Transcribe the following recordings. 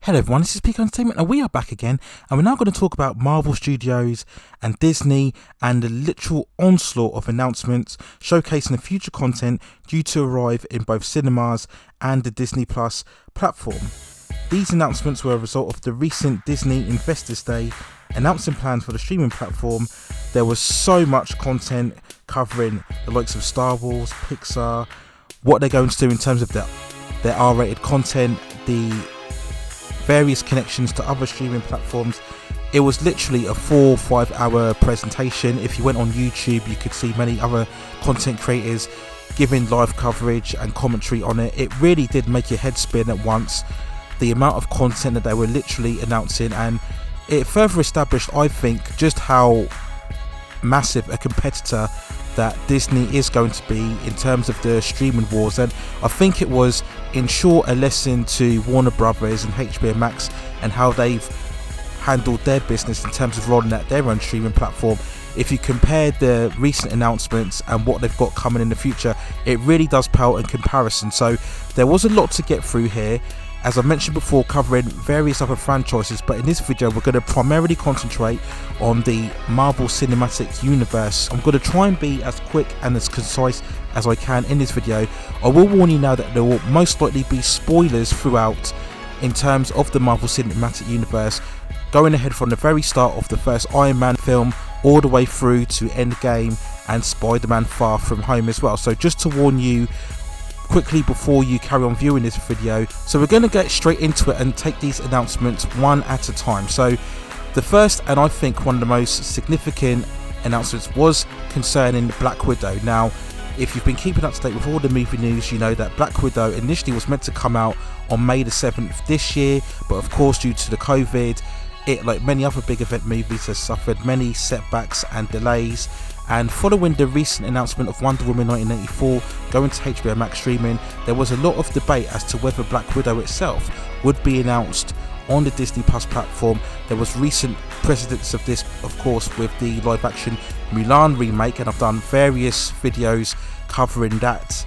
Hello everyone, this is Peak Entertainment and we are back again, and we're now going to talk about Marvel Studios and Disney and the literal onslaught of announcements showcasing the future content due to arrive in both cinemas and the Disney Plus platform. These announcements were a result of the recent Disney Investors Day announcing plans for the streaming platform. There was so much content covering the likes of Star Wars, Pixar, what they're going to do in terms of their R-rated content, the various connections to other streaming platforms. It was literally a 4 or 5 hour presentation. If you went on YouTube, you could see many other content creators giving live coverage and commentary on it. It really did make your head spin at once, the amount of content that they were literally announcing, and it further established, I think, just how massive a competitor that Disney is going to be in terms of the streaming wars. And I think it was, in short, a lesson to Warner Brothers and HBO Max and how they've handled their business in terms of rolling out their own streaming platform. If you compare the recent announcements and what they've got coming in the future, it really does pale in comparison. So there was a lot to get through here, as I mentioned before, covering various other franchises, but in this video we're going to primarily concentrate on the Marvel Cinematic Universe. I'm going to try and be as quick and as concise as I can in this video. I will warn you now that there will most likely be spoilers throughout in terms of the Marvel Cinematic Universe, going ahead from the very start of the first Iron Man film all the way through to Endgame and Spider-Man Far From Home as well. So just to warn you quickly before you carry on viewing this video. So we're going to get straight into it and take these announcements one at a time. So the first, and I think one of the most significant announcements, was concerning Black Widow. Now, if you've been keeping up to date with all the movie news, you know that Black Widow initially was meant to come out on May the 7th this year, but of course due to the COVID, it, like many other big event movies, has suffered many setbacks and delays. And following the recent announcement of Wonder Woman 1984 going to HBO Max streaming, there was a lot of debate as to whether Black Widow itself would be announced on the Disney Plus platform. There was recent precedents of this, of course, with the live action Mulan remake, and I've done various videos covering that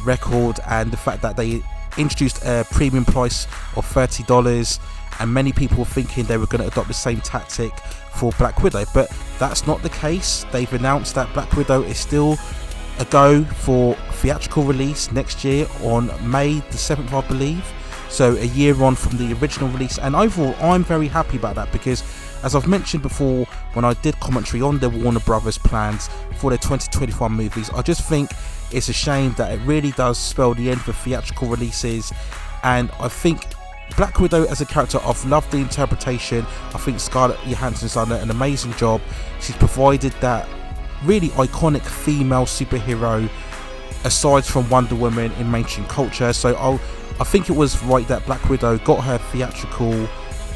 record and the fact that they introduced a premium price of $30, and many people were thinking they were going to adopt the same tactic for Black Widow, but that's not the case. They've announced that Black Widow is still a go for theatrical release next year on May the 7th, I believe, so a year on from the original release. And overall I'm very happy about that, because as I've mentioned before when I did commentary on the Warner Brothers plans for their 2021 movies, I just think it's a shame that it really does spell the end for theatrical releases. And I think Black Widow as a character, I've loved the interpretation. I think Scarlett Johansson's done an amazing job. She's provided that really iconic female superhero aside from Wonder Woman in mainstream culture. So I think it was right that Black Widow got her theatrical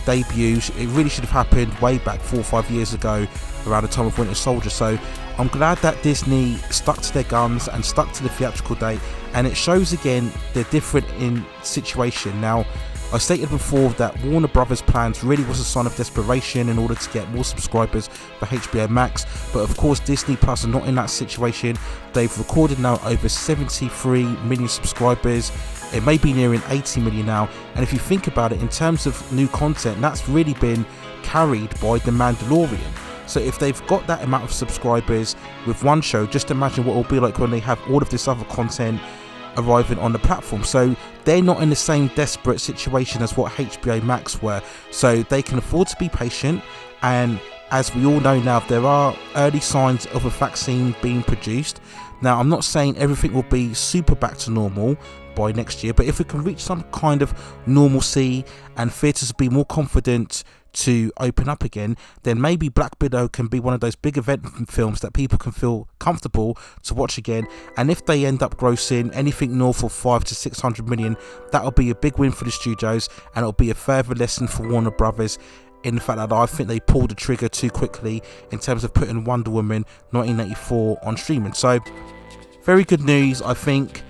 debut. It really should have happened way back 4 or 5 years ago, around the time of Winter Soldier. So I'm glad that Disney stuck to their guns and stuck to the theatrical date, and it shows again they're different in situation. Now, I stated before that Warner Brothers plans really was a sign of desperation in order to get more subscribers for HBO Max, but of course Disney Plus are not in that situation. They've recorded now over 73 million subscribers. It may be nearing 80 million now, and if you think about it in terms of new content, that's really been carried by The Mandalorian. So if they've got that amount of subscribers with one show, just imagine what it will be like when they have all of this other content arriving on the platform. So they're not in the same desperate situation as what HBO Max were, so they can afford to be patient. And as we all know now, there are early signs of a vaccine being produced. Now, I'm not saying everything will be super back to normal by next year, but if we can reach some kind of normalcy and theatres be more confident to open up again, then maybe Black Widow can be one of those big event films that people can feel comfortable to watch again. And if they end up grossing anything north of 500 to 600 million, that'll be a big win for the studios, and it'll be a further lesson for Warner Brothers in the fact that I think they pulled the trigger too quickly in terms of putting Wonder Woman 1984 on streaming. So very good news. I think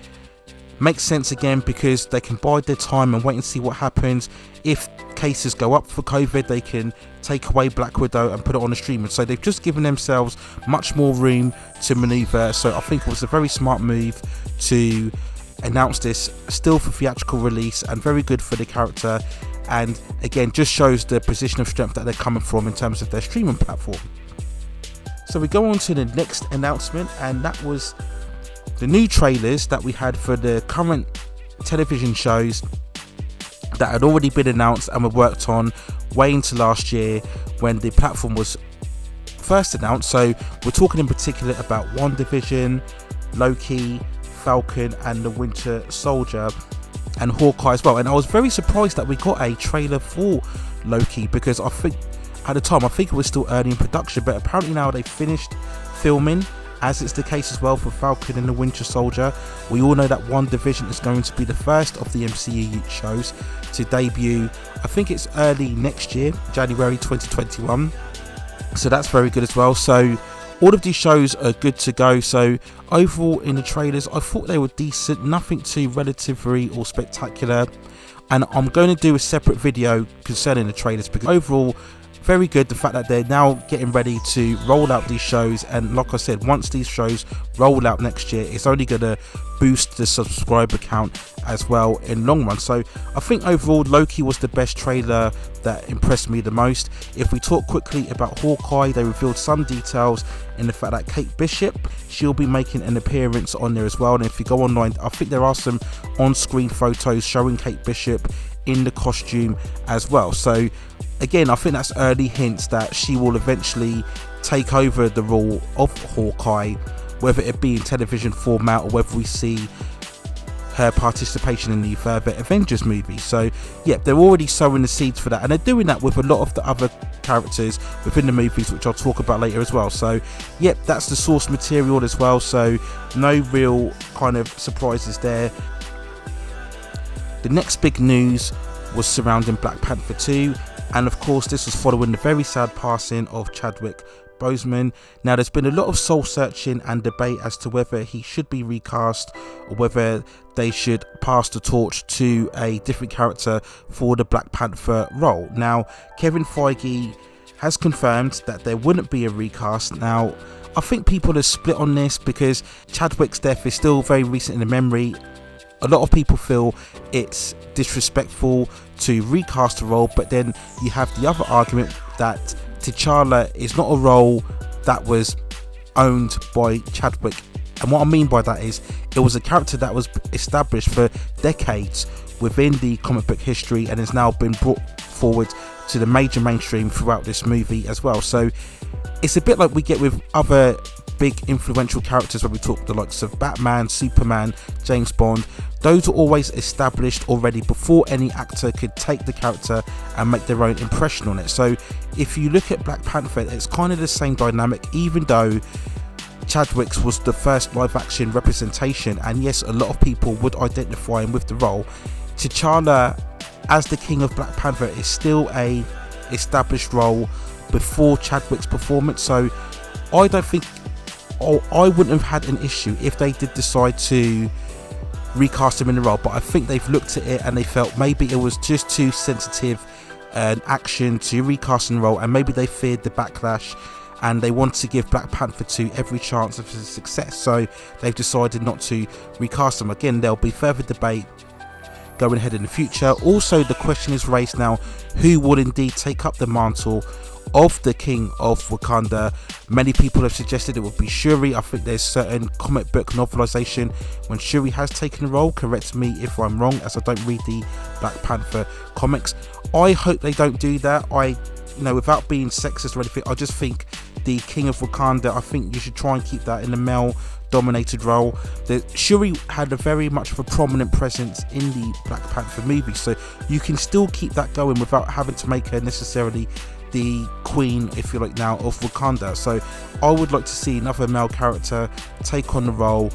makes sense again, because they can bide their time and wait and see what happens. If cases go up for COVID, they can take away Black Widow and put it on the streaming. So they've just given themselves much more room to maneuver. So I think it was a very smart move to announce this still for theatrical release, and very good for the character and again just shows the position of strength that they're coming from in terms of their streaming platform. So we go on to the next announcement, and that was the new trailers that we had for the current television shows that had already been announced and were worked on way into last year when the platform was first announced. So we're talking in particular about WandaVision, Loki, Falcon and the Winter Soldier, and Hawkeye as well. And I was very surprised that we got a trailer for Loki, because I think at the time I think it was still early in production, but apparently now they've finished filming, as it's the case as well for Falcon and the Winter Soldier. We all know that WandaVision is going to be the first of the MCU shows to debut. I think it's early next year, January 2021. So that's very good as well. So all of these shows are good to go. So overall in the trailers, I thought they were decent, nothing too relatively or spectacular. And I'm going to do a separate video concerning the trailers, because overall very good. The fact that they're now getting ready to roll out these shows, and like I said, once these shows roll out next year, it's only going to boost the subscriber count as well in long run. So I think overall Loki was the best trailer that impressed me the most. If we talk quickly about Hawkeye, they revealed some details in the fact that Kate Bishop, she'll be making an appearance on there as well. And if you go online, I think there are some on-screen photos showing Kate Bishop in the costume as well. So again, I think that's early hints that she will eventually take over the role of Hawkeye, whether it be in television format or whether we see her participation in the further Avengers movie. So yeah, they're already sowing the seeds for that, and they're doing that with a lot of the other characters within the movies, which I'll talk about later as well. So yep, that's the source material as well, so no real kind of surprises there. The next big news was surrounding Black Panther 2, and of course this was following the very sad passing of Chadwick Boseman. Now there's been a lot of soul searching and debate as to whether he should be recast or whether they should pass the torch to a different character for the Black Panther role. Now Kevin Feige has confirmed that there wouldn't be a recast. Now I think people are split on this because Chadwick's death is still very recent in the memory. A lot of people feel it's disrespectful to recast the role, but then you have the other argument that T'Challa is not a role that was owned by Chadwick. And what I mean by that is it was a character that was established for decades within the comic book history and has now been brought forward to the major mainstream throughout this movie as well. So it's a bit like we get with other big influential characters when we talk the likes of Batman, Superman, James Bond. Those are always established already before any actor could take the character and make their own impression on it. So if you look at Black Panther, it's kind of the same dynamic, even though Chadwick's was the first live action representation, and yes, a lot of people would identify him with the role. T'Challa as the King of Black Panther is still a established role before Chadwick's performance. So I don't think, or I wouldn't have had an issue if they did decide to recast him in the role, but I think they've looked at it and they felt maybe it was just too sensitive an action to recast in the role, and maybe they feared the backlash and they want to give Black Panther 2 every chance of success, so they've decided not to recast him. Again, there'll be further debate going ahead in the future. Also, the question is raised now, who will indeed take up the mantle of the King of Wakanda? Many people have suggested it would be Shuri. I think there's certain comic book novelization when Shuri has taken the role. Correct me if I'm wrong, as I don't read the Black Panther comics. I hope they don't do that. Without being sexist or anything, I just think the King of Wakanda, I think you should try and keep that in a male dominated role. The Shuri had a very much of a prominent presence in the Black Panther movie, so you can still keep that going without having to make her necessarily the queen, if you like, now of Wakanda. So I would like to see another male character take on the role.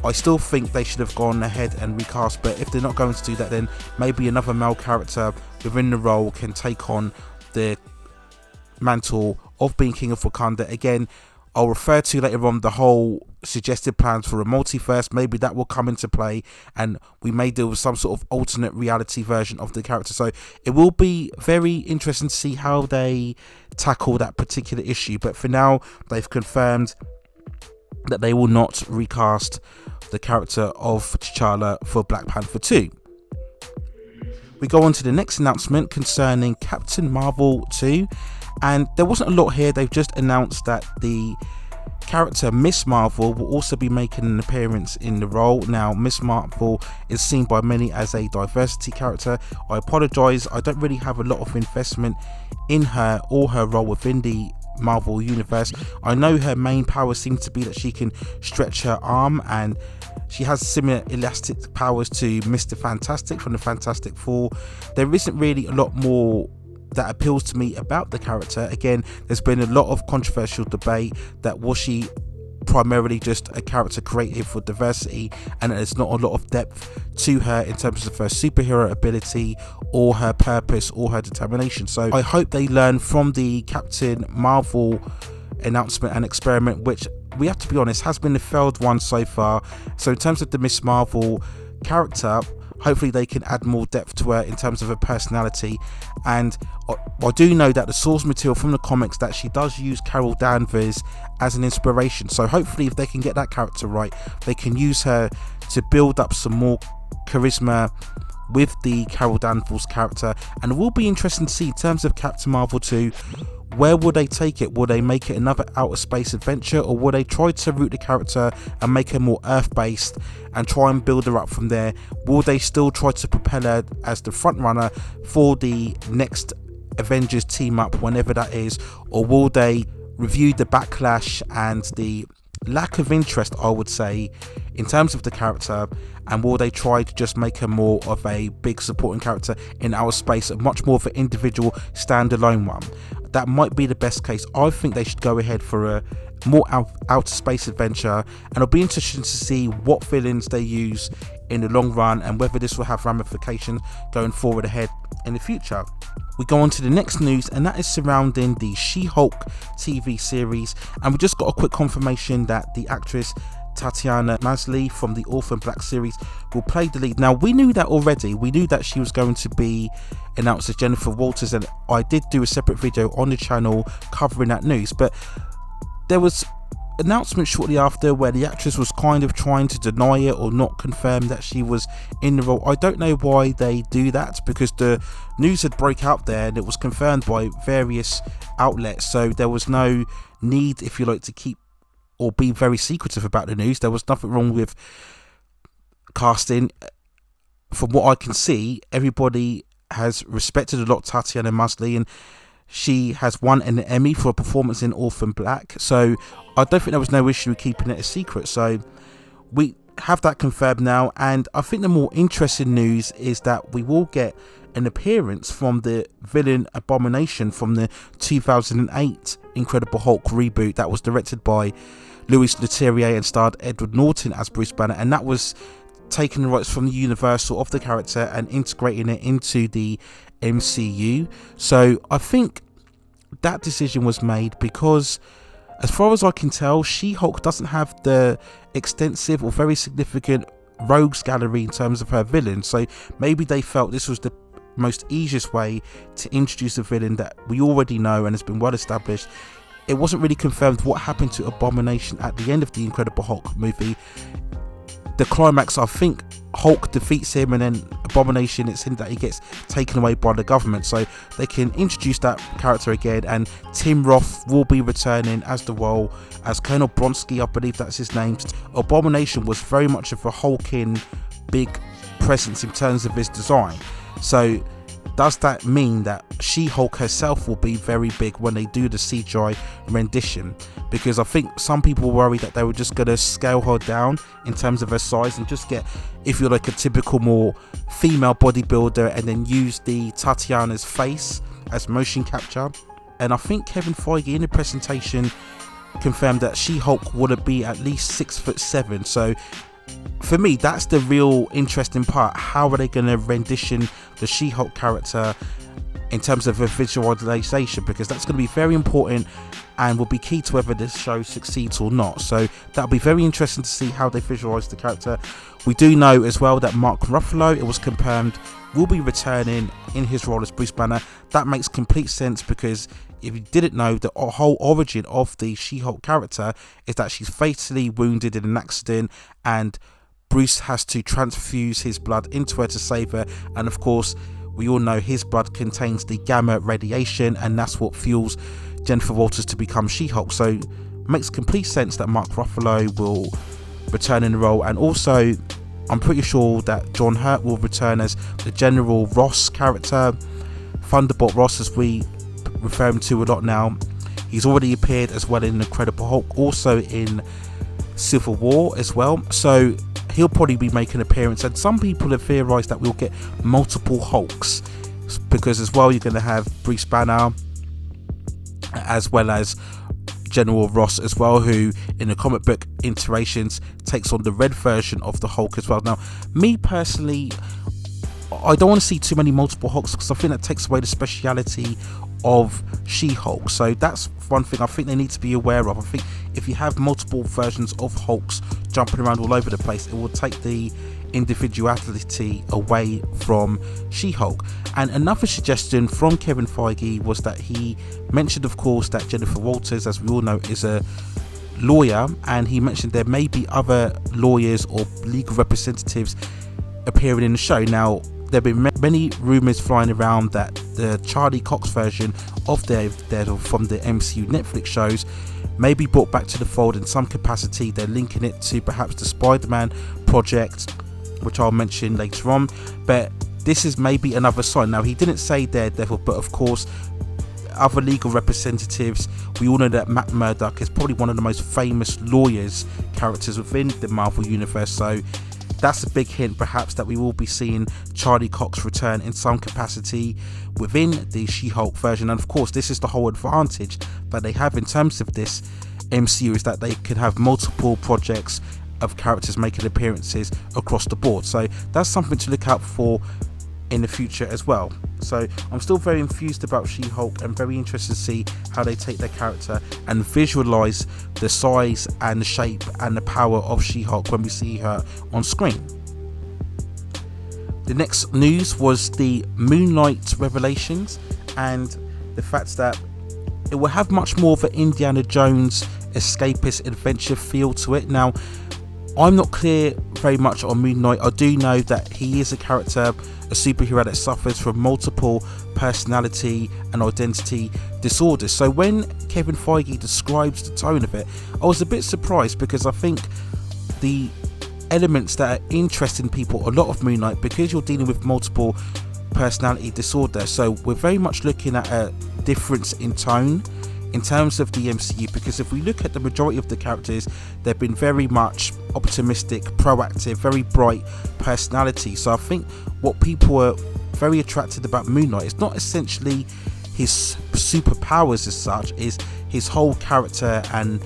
I still think they should have gone ahead and recast, but if they're not going to do that, then maybe another male character within the role can take on the mantle of being King of Wakanda. Again, I'll refer to later on the whole suggested plans for a multiverse. Maybe that will come into play and we may deal with some sort of alternate reality version of the character. So it will be very interesting to see how they tackle that particular issue. But for now, they've confirmed that they will not recast the character of T'Challa for Black Panther 2. We go on to the next announcement concerning Captain Marvel 2, and there wasn't a lot here. They've just announced that the character Miss Marvel will also be making an appearance in the role. Now, Miss Marvel is seen by many as a diversity character. I apologise, I don't really have a lot of investment in her or her role within the Marvel universe. I know her main power seems to be that she can stretch her arm, and she has similar elastic powers to Mr. Fantastic from the Fantastic Four. There isn't really a lot more that appeals to me about the character. Again, there's been a lot of controversial debate that was she primarily just a character created for diversity, and there's not a lot of depth to her in terms of her superhero ability or her purpose or her determination. So I hope they learn from the Captain Marvel announcement and experiment, which we have to be honest has been a failed one so far. So in terms of the Miss Marvel character, hopefully they can add more depth to her in terms of her personality. And I do know that the source material from the comics that she does use Carol Danvers as an inspiration, so hopefully if they can get that character right, they can use her to build up some more charisma with the Carol Danvers character. And it will be interesting to see in terms of Captain Marvel 2, where will they take it? Will they make it another outer space adventure, or will they try to root the character and make her more earth-based and try and build her up from there? Will they still try to propel her as the front runner for the next Avengers team up, whenever that is? Or will they review the backlash and the lack of interest, I would say, in terms of the character, and will they try to just make her more of a big supporting character in our space, a much more of an individual standalone one? That might be the best case. I think they should go ahead for a more outer space adventure, and it'll be interesting to see what villains they use in the long run and whether this will have ramifications going forward ahead in the future. We go on to the next news, and that is surrounding the She-Hulk TV series, and we just got a quick confirmation that the actress Tatiana Maslany from the Orphan Black series will play the lead. Now, we knew that already. We knew that she was going to be announced as Jennifer Walters, and I did do a separate video on the channel covering that news, but there was announcement shortly after where the actress was kind of trying to deny it or not confirm that she was in the role. I don't know why they do that, because the news had broke out there and it was confirmed by various outlets, so there was no need, if you like, to keep or be very secretive about the news. There was nothing wrong with casting. From what I can see, everybody has respected a lot Tatiana Maslany, and she has won an Emmy for a performance in Orphan Black, so I don't think there was no issue with keeping it a secret. So we have that confirmed now, and I think the more interesting news is that we will get an appearance from the villain Abomination from the 2008 Incredible Hulk reboot that was directed by Louis Leterrier and starred Edward Norton as Bruce Banner, and that was taking the rights from the Universal of the character and integrating it into the MCU. So I think that decision was made because, as far as I can tell, She-Hulk doesn't have the extensive or very significant rogues gallery in terms of her villains, so maybe they felt this was the most easiest way to introduce a villain that we already know and has been well established. It wasn't really confirmed what happened to Abomination at the end of the Incredible Hulk movie. The climax, I think Hulk defeats him, and then Abomination, it's hinted that he gets taken away by the government, so they can introduce that character again, and Tim Roth will be returning as the role as Colonel Bronsky, I believe that's his name. Abomination was very much of a hulking big presence in terms of his design, so does that mean that She-Hulk herself will be very big when they do the CGI rendition? Because I think some people worry that they were just going to scale her down in terms of her size and just get, if you're like, a typical more female bodybuilder, and then use the Tatiana's face as motion capture. And I think Kevin Feige in the presentation confirmed that She-Hulk would be at least 6'7". So for me, that's the real interesting part. How are they going to rendition the She-Hulk character in terms of a visualization? Because that's going to be very important and will be key to whether this show succeeds or not. So that'll be very interesting to see how they visualize the character. We do know as well that Mark Ruffalo, it was confirmed, will be returning in his role as Bruce Banner. That makes complete sense, because if you didn't know, the whole origin of the She-Hulk character is that she's fatally wounded in an accident, and Bruce has to transfuse his blood into her to save her. And of course, we all know his blood contains the gamma radiation, and that's what fuels Jennifer Walters to become She-Hulk. So makes complete sense that Mark Ruffalo will return in the role. And also I'm pretty sure that John Hurt will return as the General Ross character, Thunderbolt Ross as we refer him to a lot now. He's already appeared as well in Incredible Hulk, also in Civil War as well, so he'll probably be making an appearance. And some people have theorized that we'll get multiple Hulks, because as well you're going to have Bruce Banner as well as General Ross as well, who in the comic book iterations takes on the red version of the Hulk as well. Now, me personally, I don't want to see too many multiple Hulks, because I think that takes away the speciality of She-Hulk. So that's one thing I think they need to be aware of. I think if you have multiple versions of Hulks jumping around all over the place, it will take the individuality away from She-Hulk. And another suggestion from Kevin Feige was that he mentioned, of course, that Jennifer Walters, as we all know, is a lawyer, and he mentioned there may be other lawyers or legal representatives appearing in the show. Now, there have been many rumours flying around that the Charlie Cox version of Daredevil from the MCU Netflix shows may be brought back to the fold in some capacity. They're linking it to perhaps the Spider-Man project, which I'll mention later on, but this is maybe another sign. Now, he didn't say Daredevil, but of course other legal representatives. We all know that Matt Murdock is probably one of the most famous lawyers characters within the Marvel Universe, so that's a big hint perhaps that we will be seeing Charlie Cox return in some capacity within the She-Hulk version. And of course, this is the whole advantage that they have in terms of this MCU, is that they can have multiple projects of characters making appearances across the board. So that's something to look out for in the future as well. So I'm still very enthused about She-Hulk and very interested to see how they take their character and visualize the size and the shape and the power of She-Hulk when we see her on screen. The next news was the Moon Knight revelations and the fact that it will have much more of an Indiana Jones escapist adventure feel to it. Now, I'm not clear very much on Moon Knight. I do know that he is a character, a superhero that suffers from multiple personality and identity disorders. So when Kevin Feige describes the tone of it, I was a bit surprised, because I think the elements that are interesting people a lot of Moon Knight, because you're dealing with multiple personality disorder, so we're very much looking at a difference in tone in terms of the MCU, because if we look at the majority of the characters, they've been very much optimistic, proactive, very bright personality. So I think what people are very attracted about Moon Knight is not essentially his superpowers as such, is his whole character, and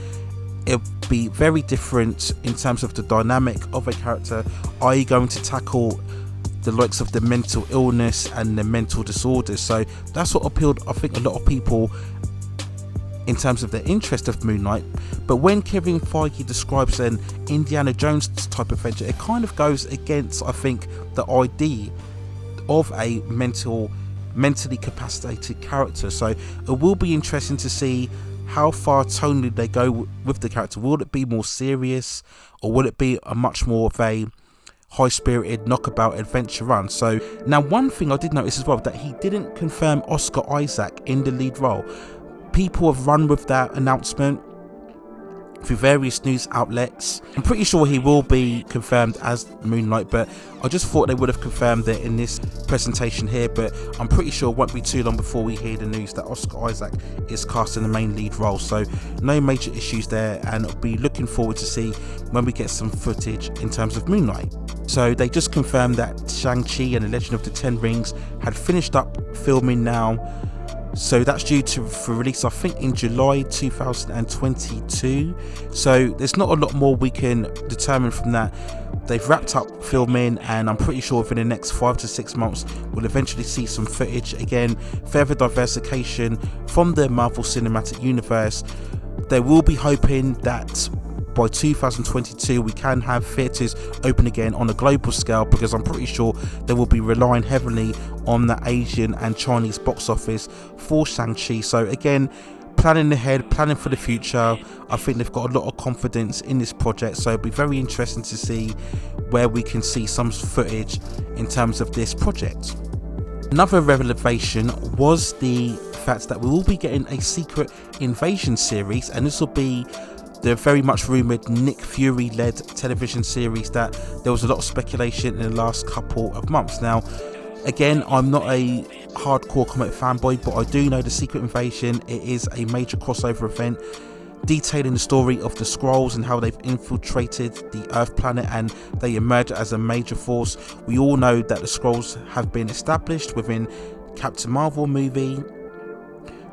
it'll be very different in terms of the dynamic of a character. Are you going to tackle the likes of the mental illness and the mental disorders? So that's what appealed, I think, a lot of people in terms of the interest of Moon Knight. But when Kevin Feige describes an Indiana Jones type of adventure, it kind of goes against, I think, the idea of a mentally capacitated character. So it will be interesting to see how far tonally they go with the character. Will it be more serious, or will it be a much more of a high-spirited knockabout adventure run? So now, one thing I did notice as well, that he didn't confirm Oscar Isaac in the lead role. People have run with that announcement through various news outlets. I'm pretty sure he will be confirmed as Moon Knight, but I just thought they would have confirmed it in this presentation here. But I'm pretty sure it won't be too long before we hear the news that Oscar Isaac is cast in the main lead role. So no major issues there, and I'll be looking forward to see when we get some footage in terms of Moon Knight. So they just confirmed that Shang-Chi and the Legend of the Ten Rings had finished up filming now. So that's due for release, I think, in July 2022. So there's not a lot more we can determine from that. They've wrapped up filming, and I'm pretty sure within the next 5 to 6 months we'll eventually see some footage. Again, further diversification from the Marvel Cinematic Universe. They will be hoping that by 2022 we can have theatres open again on a global scale, because I'm pretty sure they will be relying heavily on the Asian and Chinese box office for Shang-Chi. So again, planning ahead, planning for the future. I think they've got a lot of confidence in this project, so it'll be very interesting to see where we can see some footage in terms of this project. Another revelation was the fact that we will be getting a Secret Invasion series, and this will be the very much rumoured Nick Fury led television series that there was a lot of speculation in the last couple of months. Now again, I'm not a hardcore comic fanboy, but I do know the Secret Invasion, it is a major crossover event detailing the story of the Skrulls and how they've infiltrated the Earth planet and they emerge as a major force. We all know that the Skrulls have been established within Captain Marvel movie.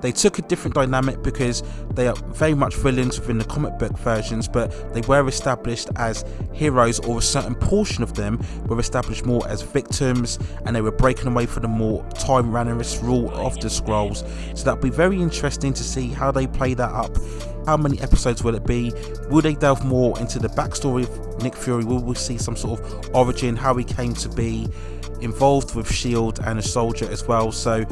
They took a different dynamic because they are very much villains within the comic book versions, but they were established as heroes, or a certain portion of them were established more as victims, and they were breaking away from the more tyrannous rule of the Skrulls. So that'll be very interesting to see how they play that up. How many episodes will it be? Will they delve more into the backstory of Nick Fury? Will we see some sort of origin, how he came to be involved with S.H.I.E.L.D. and a soldier as well? So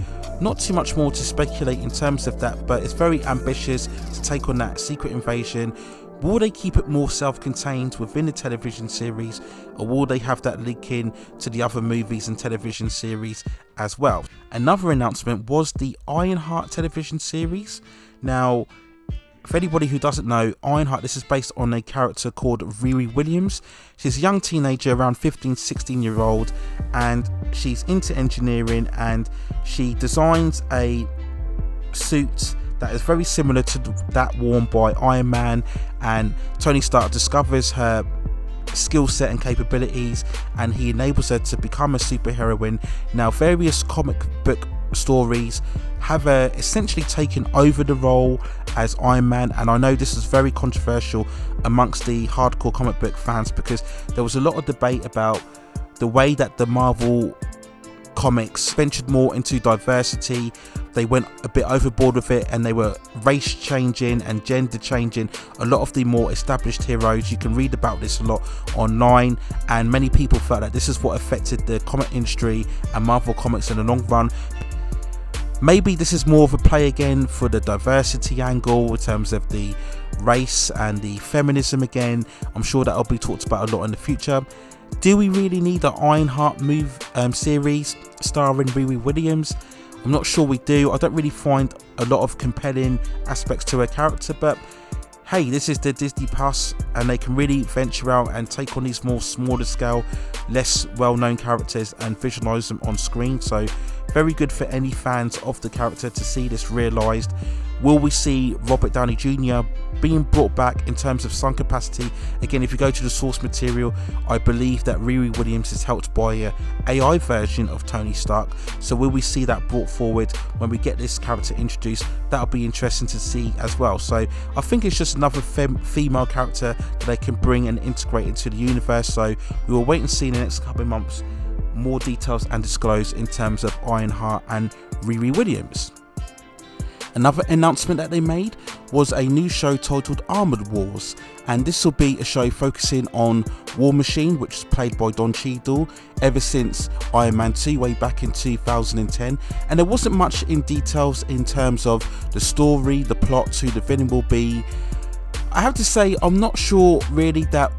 not too much more to speculate in terms of that, but it's very ambitious to take on that Secret Invasion. Will they keep it more self-contained within the television series, or will they have that link in to the other movies and television series as well? Another announcement was the Ironheart television series. Now, for anybody who doesn't know, Ironheart, this is based on a character called Riri Williams. She's a young teenager, around 15-16 year old, and she's into engineering, and she designs a suit that is very similar to that worn by Iron Man, and Tony Stark discovers her skill set and capabilities, and he enables her to become a superheroine. Now, various comic book stories have essentially taken over the role as Iron Man, and I know this is very controversial amongst the hardcore comic book fans because there was a lot of debate about the way that the Marvel comics ventured more into diversity. They went a bit overboard with it, and they were race changing and gender changing a lot of the more established heroes. You can read about this a lot online, and many people felt that this is what affected the comic industry and Marvel comics in the long run. Maybe this is more of a play again for the diversity angle in terms of the race and the feminism again. I'm sure that'll be talked about a lot in the future. Do we really need an Ironheart series starring Riri Williams? I'm not sure we do. I don't really find a lot of compelling aspects to her character, but hey, this is the Disney Plus, and they can really venture out and take on these more smaller scale, less well-known characters and visualize them on screen. So very good for any fans of the character to see this realized. Will we see Robert Downey Jr. being brought back in terms of some capacity? Again, if you go to the source material, I believe that Riri Williams is helped by an AI version of Tony Stark. So will we see that brought forward when we get this character introduced? That'll be interesting to see as well. So I think it's just another female character that they can bring and integrate into the universe. So we will wait and see in the next couple of months more details and disclose in terms of Ironheart and Riri Williams. Another announcement that they made was a new show titled Armored Wars, and this will be a show focusing on War Machine, which is played by Don Cheadle ever since Iron Man 2 way back in 2010, and there wasn't much in details in terms of the story, the plot, who the villain will be. I have to say, I'm not sure really that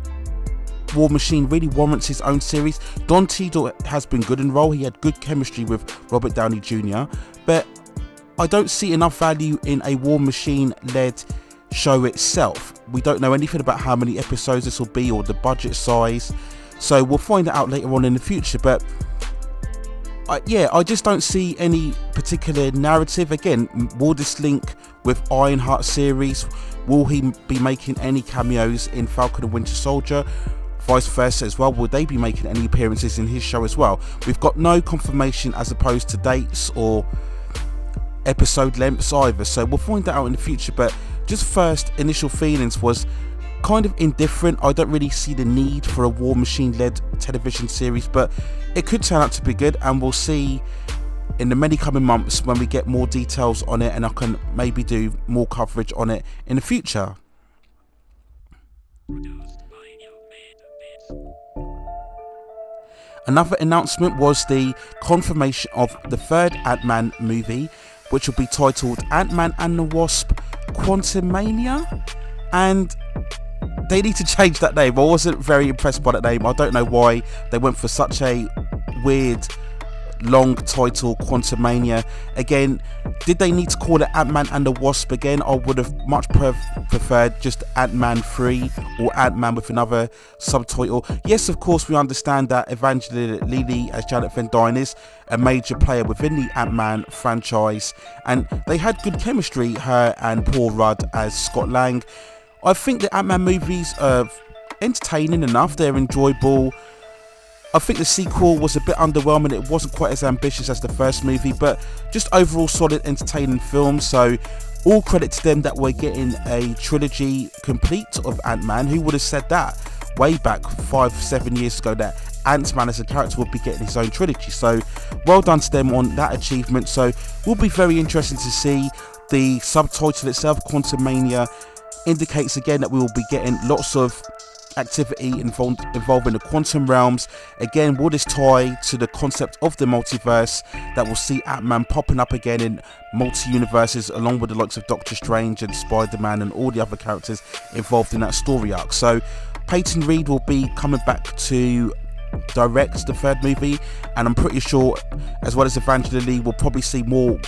War Machine really warrants his own series. Don Cheadle has been good in role, he had good chemistry with Robert Downey Jr., but I don't see enough value in a War Machine led show itself. We don't know anything about how many episodes this will be or the budget size, so we'll find that out later on in the future. But I just don't see any particular narrative. Again, will this link with Ironheart series? Will he be making any cameos in Falcon and Winter Soldier? Vice versa as well, will they be making any appearances in his show as well? We've got no confirmation as opposed to dates or episode lengths either, so we'll find that out in the future. But just first initial feelings was kind of indifferent. I don't really see the need for a War Machine led television series, but it could turn out to be good, and we'll see in the many coming months when we get more details on it, and I can maybe do more coverage on it in the future. Another announcement was the confirmation of the third Ant-Man movie, which will be titled Ant-Man and the Wasp: QUANTUMANIA, and they need to change that name. I wasn't very impressed by that name. I don't know why they went for such a weird long title QUANTUMANIA. Again, did they need to call it Ant-Man and the Wasp? Again, I would have much preferred just Ant-Man 3 or Ant-Man with another subtitle. Yes, of course, we understand that Evangeline Lilly as Janet Van Dyne is a major player within the Ant-Man franchise, and they had good chemistry, her and Paul Rudd as Scott Lang. I think the Ant-Man movies are entertaining enough, they're enjoyable. I think the sequel was a bit underwhelming, it wasn't quite as ambitious as the first movie, but just overall solid entertaining film. So all credit to them that we're getting a trilogy complete of Ant-Man. Who would have said that way back 5-7 years ago, that Ant-Man as a character would be getting his own trilogy? So well done to them on that achievement. So will be very interesting to see. The subtitle itself, QUANTUMANIA, indicates again that we will be getting lots of activity involving the quantum realms. Again, will this tie to the concept of the multiverse, that will see Ant-Man popping up again in multi-universes along with the likes of Doctor Strange and Spider-Man and all the other characters involved in that story arc. So Peyton Reed will be coming back to direct the third movie, and I'm pretty sure, as well as Evangeline Lilly, we'll probably see more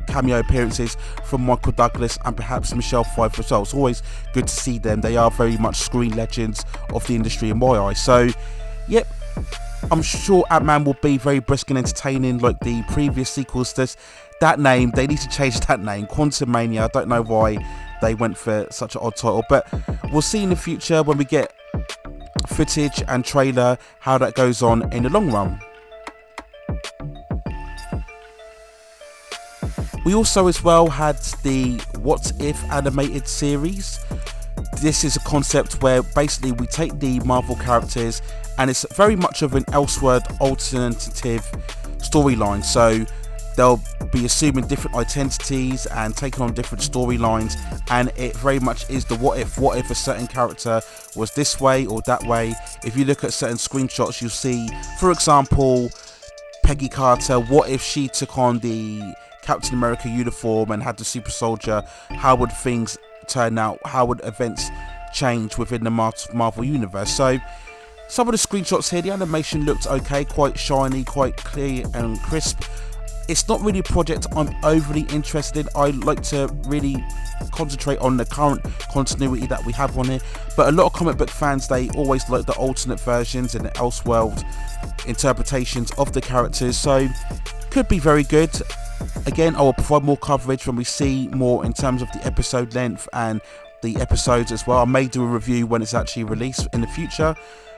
cameo appearances from Michael Douglas and perhaps Michelle Pfeiffer as well. It's always good to see them. They are very much screen legends of the industry in my eyes. So yep, I'm sure Ant-Man will be very brisk and entertaining like the previous sequels. That name, they need to change that name, QUANTUMANIA. I don't know why they went for such an odd title, but we'll see in the future when we get footage and trailer how that goes on in the long run. We also as well had the What If animated series. This is a concept where basically we take the Marvel characters, and it's very much of an Elseworld alternative storyline. So they'll be assuming different identities and taking on different storylines, and it very much is the what if a certain character was this way or that way. If you look at certain screenshots, you'll see, for example, Peggy Carter, what if she took on the Captain America uniform and had the super soldier? How would things turn out? How would events change within the Marvel universe? So some of the screenshots here, the animation looked okay, quite shiny, quite clear and crisp. It's not really a project I'm overly interested in. I like to really concentrate on the current continuity that we have on here, but a lot of comic book fans, they always like the alternate versions and the Elseworld interpretations of the characters, so could be very good. Again, I will provide more coverage when we see more in terms of the episode length and the episodes as well. I may do a review when it's actually released in the future,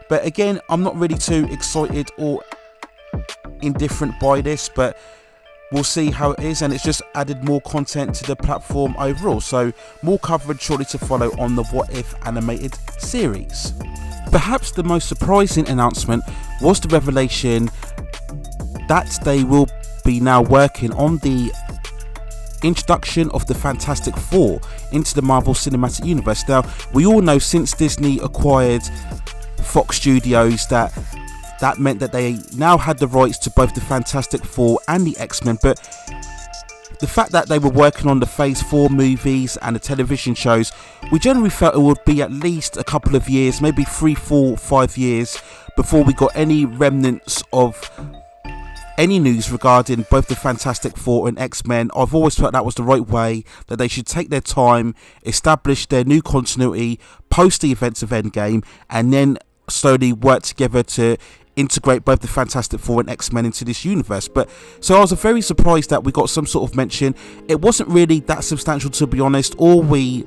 but again, I'm not really too excited or indifferent by this, but we'll see how it is, and it's just added more content to the platform overall. So more coverage shortly to follow on the What If animated series. Perhaps the most surprising announcement was the revelation that they will be now working on the introduction of the Fantastic Four into the Marvel Cinematic Universe. Now, we all know since Disney acquired Fox Studios that meant that they now had the rights to both the Fantastic Four and the X-Men, but the fact that they were working on the Phase 4 movies and the television shows, we generally felt it would be at least a couple of years, maybe 3, 4, 5 years before we got any remnants of any news regarding both the Fantastic Four and X-Men. I've always felt that was the right way, that they should take their time, establish their new continuity post the events of Endgame, and then slowly work together to integrate both the Fantastic Four and X-Men into this universe. But so I was very surprised that we got some sort of mention. It wasn't really that substantial, to be honest. All we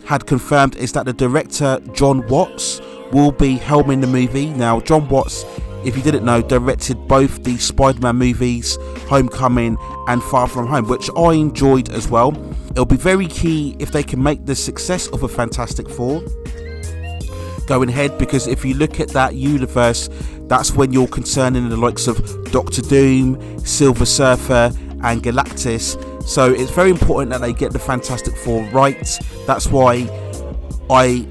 had confirmed is that the director John Watts will be helming the movie. Now, John Watts, if you didn't know, directed both the Spider-Man movies, Homecoming and Far From Home, which I enjoyed as well. It'll be very key if they can make the success of a Fantastic Four going ahead, because if you look at that universe, that's when you're concerning the likes of Doctor Doom, Silver Surfer and Galactus. So it's very important that they get the Fantastic Four right. That's why I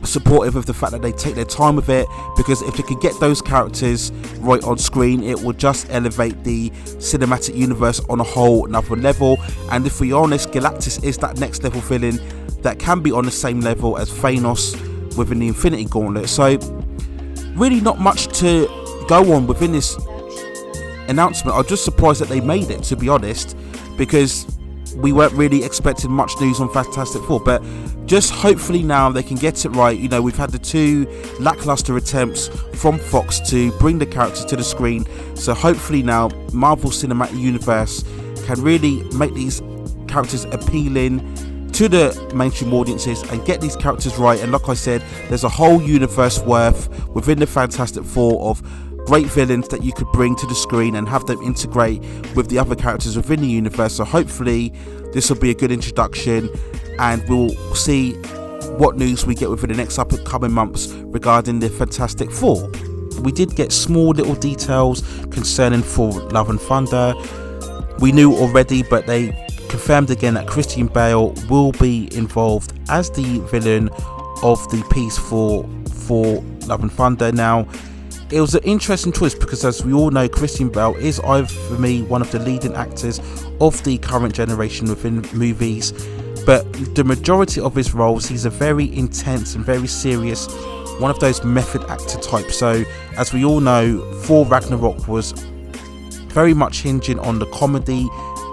supportive of the fact that they take their time with it, because if they could get those characters right on screen, it will just elevate the cinematic universe on a whole another level. And if we're honest, Galactus is that next level villain that can be on the same level as Thanos within the Infinity Gauntlet. So really not much to go on within this announcement. I'm just surprised that they made it, to be honest, because we weren't really expecting much news on Fantastic Four. But just hopefully now they can get it right. You know, we've had the 2 lackluster attempts from Fox to bring the characters to the screen, so hopefully now Marvel Cinematic Universe can really make these characters appealing to the mainstream audiences and get these characters right. And like I said, there's a whole universe worth within the Fantastic Four of great villains that you could bring to the screen and have them integrate with the other characters within the universe. So hopefully this will be a good introduction, and we'll see what news we get within the next upcoming months regarding the Fantastic Four. We did get small little details concerning Thor Love and Thunder. We knew already, but they confirmed again that Christian Bale will be involved as the villain of the piece for Love and Thunder. Now, it was an interesting choice because, as we all know, Christian Bale is, for me, one of the leading actors of the current generation within movies. But the majority of his roles, he's a very intense and very serious, one of those method actor types. So, as we all know, Thor Ragnarok was very much hinging on the comedy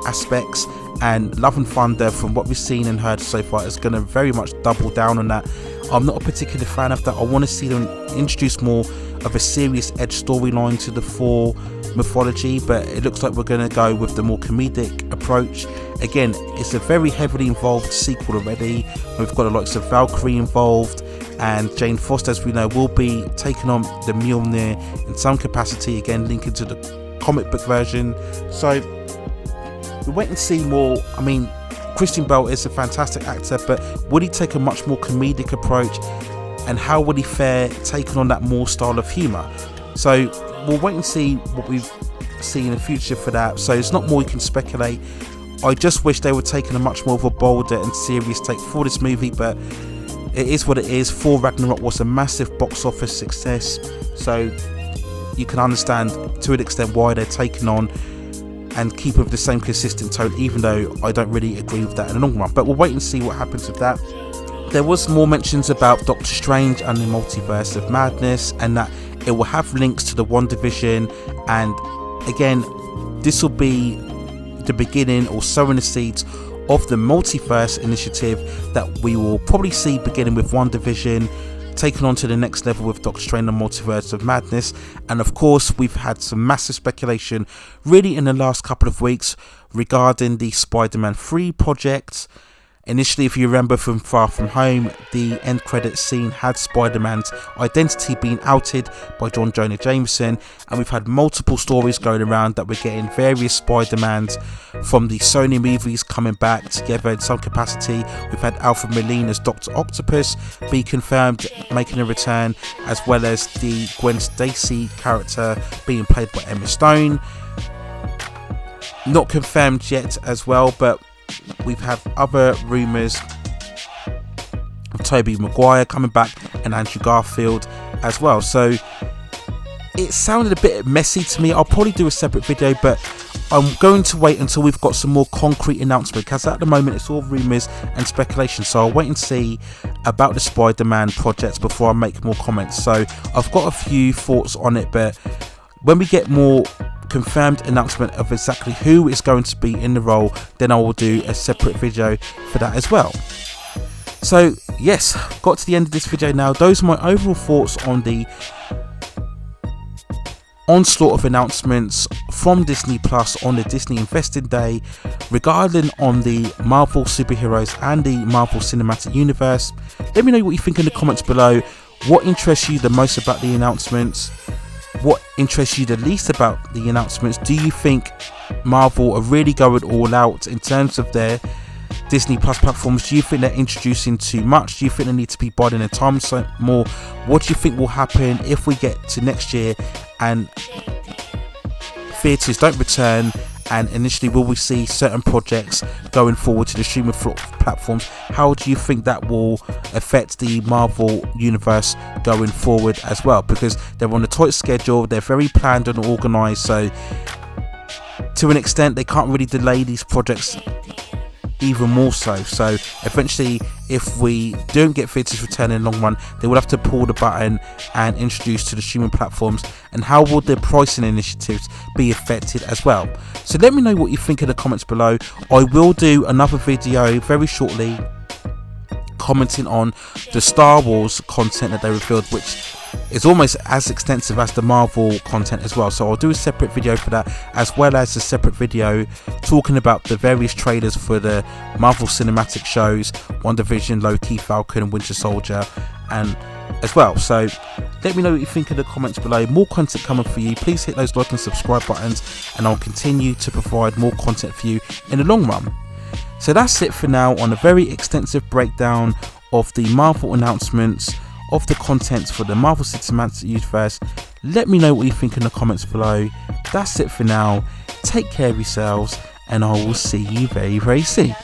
aspects, and Love and Thunder, from what we've seen and heard so far, is going to very much double down on that. I'm not a particular fan of that. I want to see them introduce more of a serious edge storyline to the Thor mythology, but it looks like we're going to go with the more comedic approach. Again, it's a very heavily involved sequel already. We've got the likes of Valkyrie involved, and Jane Foster, as we know, will be taking on the Mjolnir in some capacity, again linking to the comic book version. So we'll wait and see more. I mean, Christian Bale is a fantastic actor, but would he take a much more comedic approach, and how would he fare taking on that more style of humour? So we'll wait and see what we've seen in the future for that. So it's not more we can speculate. I just wish they were taking a much more of a bolder and serious take for this movie, but it is what it is. Thor Ragnarok was a massive box office success, so you can understand to an extent why they're taking on and keep with the same consistent tone, even though I don't really agree with that in the long run. But we'll wait and see what happens with that. There was more mentions about Doctor Strange and the Multiverse of Madness, and that it will have links to the WandaVision, and again, this will be the beginning or sowing the seeds of the Multiverse initiative that we will probably see beginning with WandaVision, taken on to the next level with Doctor Strange and Multiverse of Madness. And of course, we've had some massive speculation really in the last couple of weeks regarding the Spider-Man 3 project. Initially, if you remember from Far From Home, the end credits scene had Spider-Man's identity being outed by John Jonah Jameson, and we've had multiple stories going around that we're getting various Spider-Mans from the Sony movies coming back together in some capacity. We've had Alfred Molina as Dr. Octopus be confirmed making a return, as well as the Gwen Stacy character being played by Emma Stone. Not confirmed yet as well, but we've had other rumours of Tobey Maguire coming back and Andrew Garfield as well. So it sounded a bit messy to me. I'll probably do a separate video, but I'm going to wait until we've got some more concrete announcement, because at the moment it's all rumours and speculation. So I'll wait and see about the Spider-Man projects before I make more comments. So I've got a few thoughts on it, but when we get more confirmed announcement of exactly who is going to be in the role, then I will do a separate video for that as well. So yes, got to the end of this video now. Those are my overall thoughts on the onslaught of announcements from Disney Plus on the Disney Investing Day regarding on the Marvel superheroes and the Marvel Cinematic Universe. Let me know what you think in the comments below. What interests you the most about the announcements? What interests you the least about the announcements? Do you think Marvel are really going all out in terms of their Disney Plus platforms? Do you think they're introducing too much? Do you think they need to be biding their time more? What do you think will happen if we get to next year and theatres don't return, and initially will we see certain projects going forward to the streaming platforms? How do you think that will affect the Marvel universe going forward as well? Because they're on a tight schedule, they're very planned and organised, so to an extent they can't really delay these projects even more so. So eventually, if we don't get theatres returning in the long run, they will have to pull the button and introduce to the streaming platforms. And how will their pricing initiatives be affected as well? So let me know what you think in the comments below. I will do another video very shortly commenting on the Star Wars content that they revealed, which is almost as extensive as the Marvel content as well. So I'll do a separate video for that, as well as a separate video talking about the various trailers for the Marvel cinematic shows, WandaVision, Loki, Falcon and Winter Soldier, and as well. So let me know what you think in the comments below. More content coming for you. Please hit those like and subscribe buttons, and I'll continue to provide more content for you in the long run. So that's it for now on a very extensive breakdown of the Marvel announcements, of the contents for the Marvel Cinematic Universe. Let me know what you think in the comments below. That's it for now. Take care of yourselves, and I will see you very, very soon.